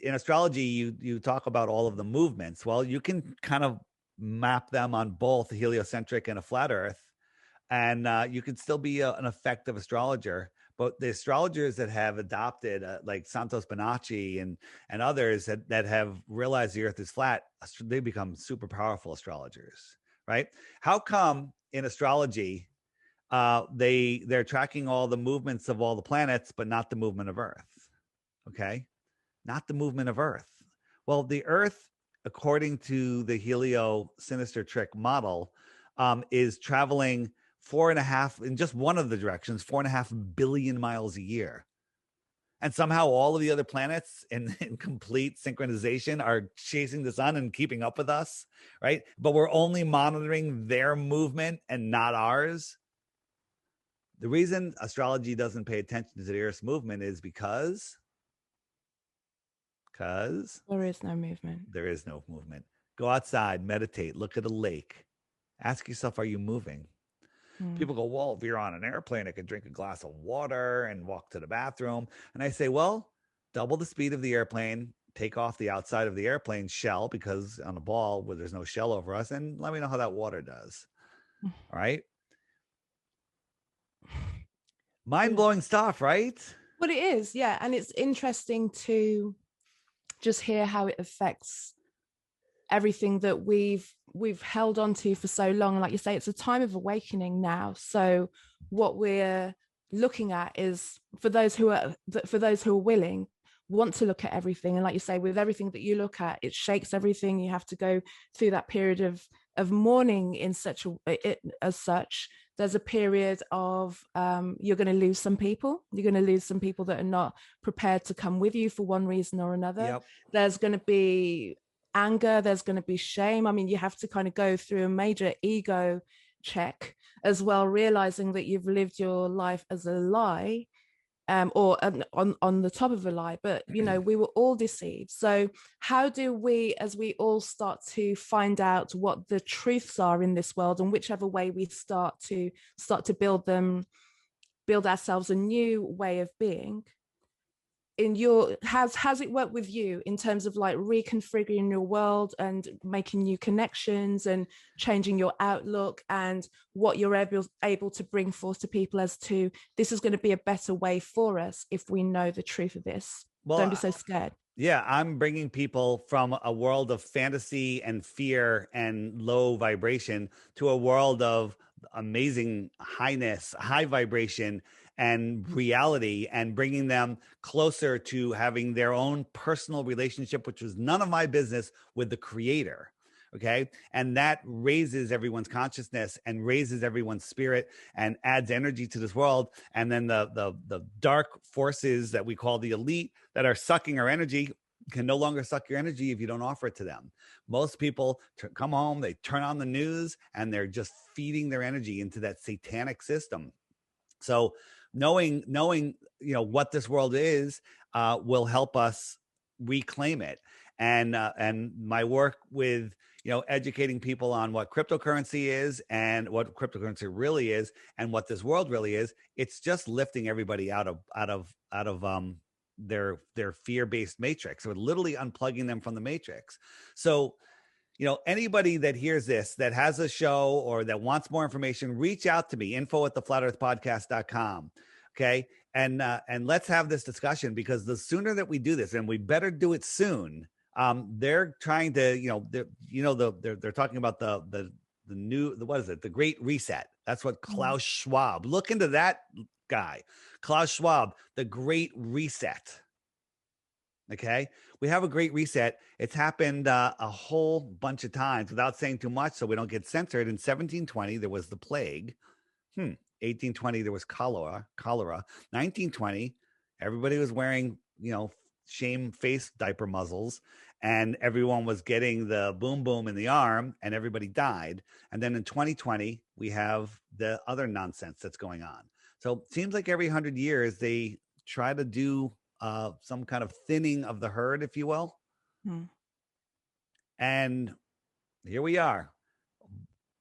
in astrology, you talk about all of the movements. Well, you can kind of map them on both a heliocentric and a flat Earth, and you can still be an effective astrologer. But the astrologers that have adopted, like Santos Bonacci and others that have realized the Earth is flat, they become super powerful astrologers, right? How come in astrology they're tracking all the movements of all the planets, but not the movement of Earth? Okay, not the movement of Earth. Well, the Earth, according to the helio sinister trick model, is traveling 4.5 in just one of the directions, 4.5 billion miles a year. And somehow all of the other planets in complete synchronization are chasing the sun and keeping up with us, right? But we're only monitoring their movement and not ours. The reason astrology doesn't pay attention to the Earth's movement is because there is no movement. There is no movement. Go outside, meditate, look at a lake. Ask yourself, are you moving? People go, well, if you're on an airplane, I could drink a glass of water and walk to the bathroom. And I say, well, double the speed of the airplane, take off the outside of the airplane shell, because on a ball where there's no shell over us, and let me know how that water does. All right. Mind-blowing stuff, right? Well, it is, yeah. And it's interesting to just hear how it affects everything that we've held on to for so long. Like you say, it's a time of awakening now. So what we're looking at is, for those who are willing, want to look at everything. And like you say, with everything that you look at, it shakes everything. You have to go through that period of mourning as such. There's a period of you're going to lose some people. You're going to lose some people that are not prepared to come with you for one reason or another. Yep. There's going to be anger. There's going to be shame. I mean, you have to kind of go through a major ego check as well, realizing that you've lived your life as a lie, or on the top of a lie. But you know, we were all deceived. So how do we, as we all start to find out what the truths are in this world, and whichever way we start to build ourselves a new way of being, has it worked with you in terms of like reconfiguring your world and making new connections and changing your outlook, and what you're able to bring forth to people as to, this is going to be a better way for us if we know the truth of this? Well, don't be so scared. Yeah, I'm bringing people from a world of fantasy and fear and low vibration to a world of amazing highness, high vibration and reality, and bringing them closer to having their own personal relationship, which was none of my business, with the creator. Okay. And that raises everyone's consciousness and raises everyone's spirit and adds energy to this world. And then the dark forces that we call the elite that are sucking our energy can no longer suck your energy if you don't offer it to them. Most people come home, they turn on the news, and they're just feeding their energy into that satanic system. So knowing, you know, what this world is, will help us reclaim it. And my work with, you know, educating people on what cryptocurrency is and what cryptocurrency really is and what this world really is, it's just lifting everybody out of their fear-based matrix. We're literally unplugging them from the matrix. So, you know, anybody that hears this, that has a show or that wants more information, reach out to me, info@theflatearthpodcast.com. Okay. And let's have this discussion, because the sooner that we do this, and we better do it soon. They're trying to, they're talking about the new, what is it? The Great Reset. That's what Klaus Schwab, look into that guy, Klaus Schwab, the Great Reset. Okay. We have a Great Reset. It's happened a whole bunch of times without saying too much, so we don't get censored. In 1720, there was the plague. 1820, there was cholera. 1920, everybody was wearing, shame face diaper muzzles, and everyone was getting the boom boom in the arm, and everybody died. And then in 2020, we have the other nonsense that's going on. So it seems like every 100 years, they try to do some kind of thinning of the herd, if you will. And here we are.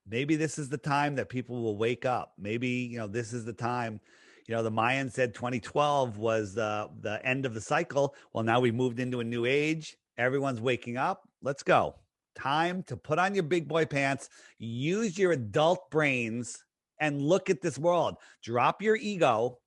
Maybe this is the time that people will wake up. Maybe, this is the time. The Mayans said 2012 was the end of the cycle. Well, now we moved into a new age. Everyone's waking up. Let's go. Time to put on your big boy pants, use your adult brains, and look at this world. Drop your ego,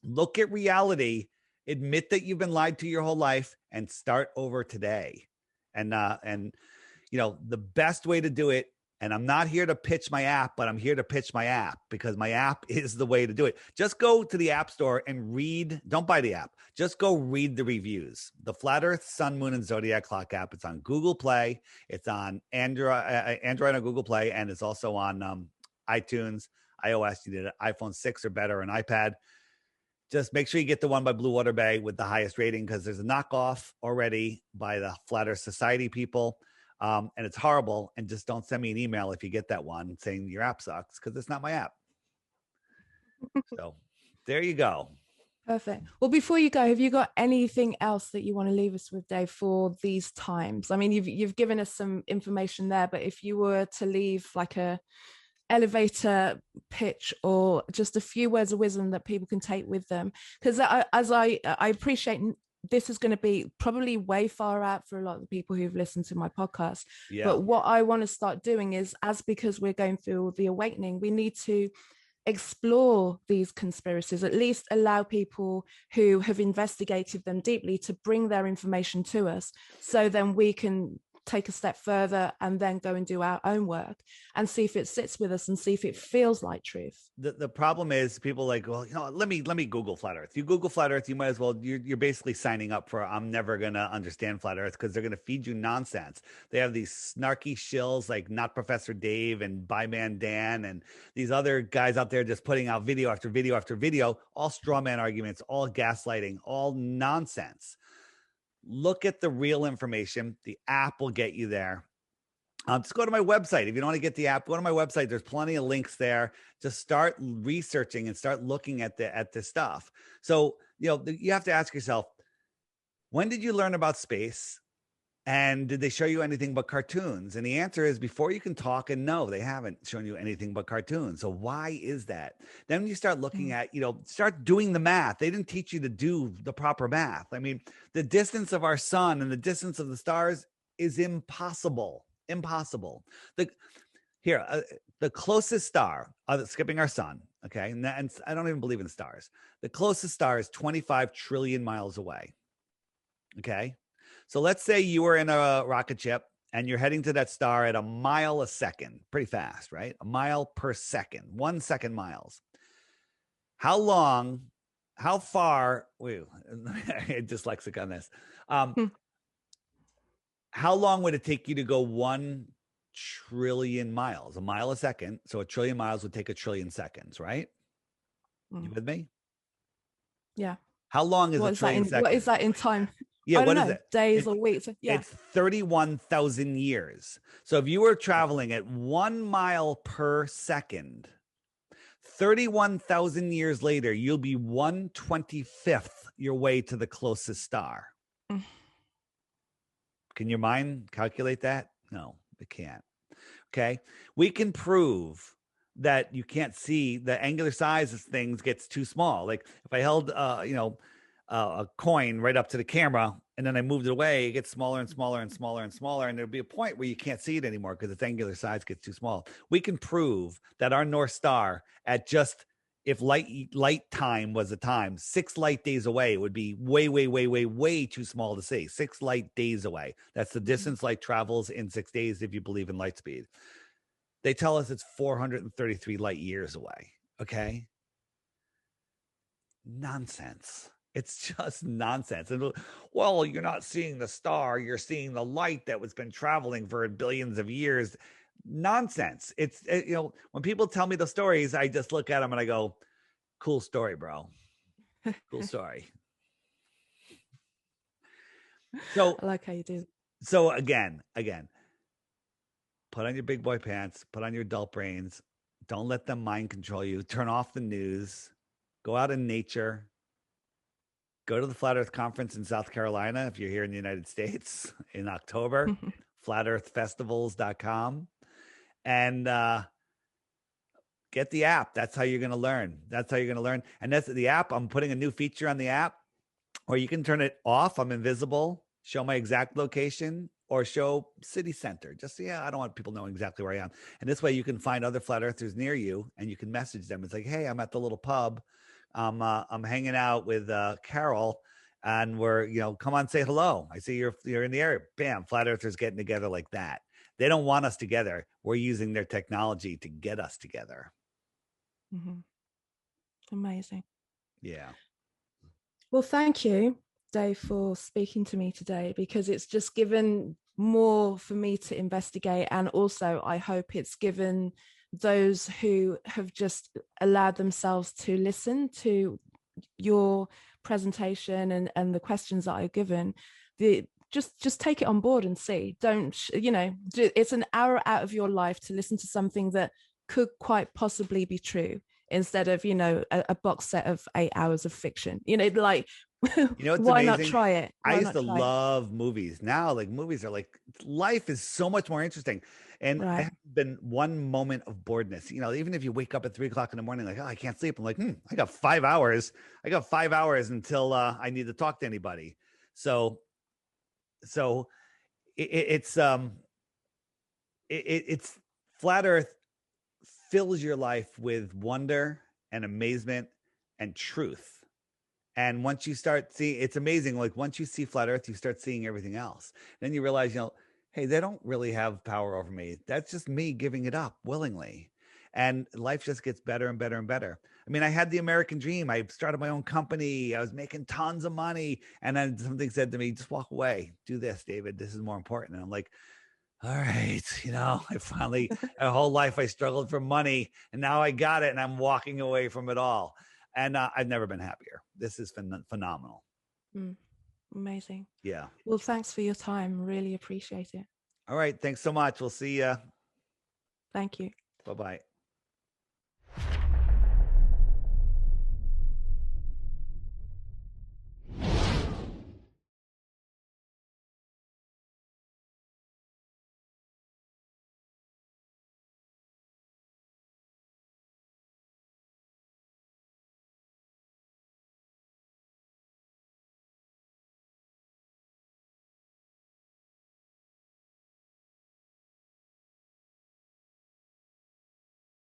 look at reality, admit that you've been lied to your whole life, and start over today. And the best way to do it, and I'm not here to pitch my app, but I'm here to pitch my app, because my app is the way to do it. Just go to the App Store and read. Don't buy the app. Just go read the reviews. The Flat Earth, Sun, Moon, and Zodiac Clock app. It's on Google Play. It's on Android on Google Play, and it's also on iTunes, iOS. You need an iPhone 6 or better, an iPad. Just make sure you get the one by Blue Water Bay with the highest rating, because there's a knockoff already by the Flat Earth Society people. And it's horrible. And just don't send me an email if you get that one saying your app sucks, because it's not my app. So there you go. Perfect. Well, before you go, have you got anything else that you want to leave us with, Dave, for these times? I mean, you've given us some information there, but if you were to leave like a elevator pitch or just a few words of wisdom that people can take with them, because I appreciate this is going to be probably way far out for a lot of the people who've listened to my podcast. Yeah. But what I want to start doing is, because we're going through the awakening, we need to explore these conspiracies, at least allow people who have investigated them deeply to bring their information to us, so then we can take a step further and then go and do our own work and see if it sits with us and see if it feels like truth. The problem is people like, well, let me Google Flat Earth. You Google Flat Earth, you might as well, you're basically signing up for, I'm never going to understand Flat Earth, because they're going to feed you nonsense. They have these snarky shills like Not Professor Dave and Byman Dan and these other guys out there just putting out video after video after video, all straw man arguments, all gaslighting, all nonsense. Look at the real information. The app will get you there. Just go to my website. If you don't want to get the app, go to my website. There's plenty of links there. Just start researching and start looking at this stuff. So, you have to ask yourself, when did you learn about space? And did they show you anything but cartoons? And the answer is, before you can talk, and no, they haven't shown you anything but cartoons. So why is that? Then you start looking at, start doing the math. They didn't teach you to do the proper math. I mean, the distance of our sun and the distance of the stars is impossible. Impossible. The closest star, skipping our sun, okay? And I don't even believe in stars. The closest star is 25 trillion miles away, okay? So let's say you were in a rocket ship and you're heading to that star at a mile a second, pretty fast, right? A mile per second, 1 second miles. How far, I'm dyslexic on this. How long would it take you to go 1 trillion miles? A mile a second. So a trillion miles would take 1 trillion seconds, right? You with me? Yeah. How long is a trillion seconds? What is that in time? Yeah, what is it? Days or weeks? Yeah. It's 31,000 years. So if you were traveling at 1 mile per second, 31,000 years later, you'll be 1/25th your way to the closest star. Can your mind calculate that? No, it can't. Okay. We can prove that you can't see the angular size of things gets too small. Like if I held, a coin right up to the camera and then I moved it away, it gets smaller and smaller and smaller and smaller. And there'll be a point where you can't see it anymore because its angular size gets too small. We can prove that our North Star at just if light time was a time, 6 light days away would be way, way, way, way, way too small to see. 6 light days away. That's the distance light travels in 6 days if you believe in light speed. They tell us it's 433 light years away. Okay. Nonsense. It's just nonsense. And well, you're not seeing the star, you're seeing the light that was been traveling for billions of years. Nonsense. It's when people tell me the stories, I just look at them and I go, cool story, bro. Cool story. So I like how you do. So again, put on your big boy pants, put on your adult brains. Don't let them mind control you. Turn off the news. Go out in nature. Go to the Flat Earth Conference in South Carolina if you're here in the United States in October, flatearthfestivals.com. And get the app. That's how you're going to learn. And that's the app. I'm putting a new feature on the app where you can turn it off. I'm invisible, show my exact location, or show city center. Just, I don't want people knowing exactly where I am. And this way you can find other flat earthers near you and you can message them. It's like, hey, I'm at the little pub. I'm hanging out with Carol, and we're, come on, say hello. I see you're in the area. Bam, flat earthers getting together like that. They don't want us together. We're using their technology to get us together. Mm-hmm. Amazing. Yeah. Well, thank you, Dave, for speaking to me today, because it's just given more for me to investigate. And also, I hope it's given those who have just allowed themselves to listen to your presentation and the questions that I've given, just take it on board and see. Don't, it's an hour out of your life to listen to something that could quite possibly be true, instead of, a box set of 8 hours of fiction, like, why amazing? not try it? I used to love movies. Now, like, movies are like, life is so much more interesting. And I have been one moment of boredness, even if you wake up at 3:00 in the morning, like, oh, I can't sleep. I'm like, I got 5 hours. I got 5 hours until I need to talk to anybody. So it's Flat Earth fills your life with wonder and amazement and truth. And once you start seeing, it's amazing. Like, once you see Flat Earth, you start seeing everything else. Then you realize, hey, they don't really have power over me. That's just me giving it up willingly. And life just gets better and better and better. I mean, I had the American dream. I started my own company. I was making tons of money. And then something said to me, just walk away. Do this, David. This is more important. And I'm like, all right. I finally, a whole life I struggled for money, and now I got it and I'm walking away from it all. And I've never been happier. This is phenomenal. Amazing. Yeah. Well, thanks for your time. Really appreciate it. All right. Thanks so much. We'll see you. Thank you. Bye-bye.